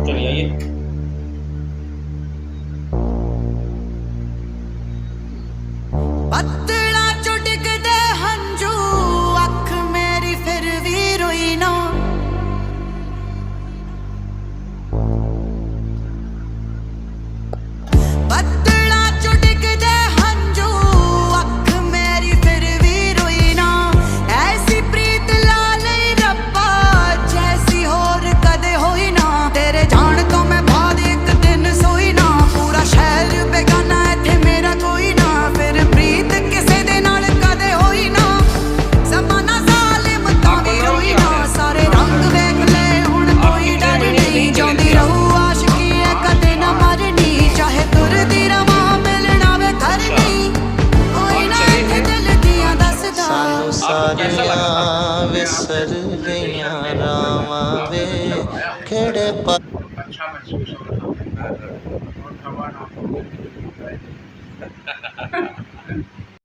चलिए आइए। ਬੱਦਲਾਂ ਚੋਂ ਡਿੱਗਦੇ ਹੰਝੂ ਅੱਖ ਮੇਰੀ ਫਿਰ ਵੀ ਰੋਈ ਨਾ ਬੱਦਲਾਂ ਚੋਂ ਡਿੱਗਦੇ ਹੰਝੂ ਅੱਖ ਮੇਰੀ ਫਿਰ ਵੀ ਰੋਈ ਨਾ ਐਸੀ ਪ੍ਰੀਤ ਲਾ ਲਈ ਰੱਬਾ ਜੈਸੀ ਹੋਰ ਕਦੇ ਹੋਈ ਨਾ ਤੇਰੇ ਜਾਣ ਤੋਂ ਮੈਂ ਬਾਅਦ ਇੱਕ ਦਿਨ ਸੋਈ ਨਾ ਪੂਰਾ ਸ਼ਹਿਰ ਬੇਗਾਨਾ ਇੱਥੇ ਮੇਰਾ ਕੋਈ ਨਾ ਫਿਰ ਪ੍ਰੀਤ ਕਿਸੇ ਦੇ ਨਾਲ ਕਦੇ ਹੋਈ ਨਾ ਜ਼ਮਾਨਾ ਜ਼ਾਲਿਮ ਤਾਂ ਵੀ ਰੋਈ ਨਾ ਸਾਰੇ ਰੰਗ ਵੇਖ ਲੈ ਹੁਣ ਕੋਈ ਡਰ ਨਹੀਂ ਜਿਉਂਦੀ ਰਹੂ ਆਸ਼ਕੀ ਹੈ ਕਦੇ ਨਾ ਮਰਨੀ ਚਾਹੇ ਤੁਰਦੀ ਰਵਾਂ ਮਿਲਣਾ ਵੇ ਕਰਨੀ ਕੋਈ ਨਾ ਇੱਥੇ ਦਿਲ ਦੀਆਂ ਦੱਸਦਾ ਸਾਨੂੰ ਸਾਰੀਆਂ ਵਿਸਰ ਗਈਆਂ ਰਾਵਾਂ ਵੇ ਕਿਹੜੇ अच्छा महसूस होता है और थकान आपको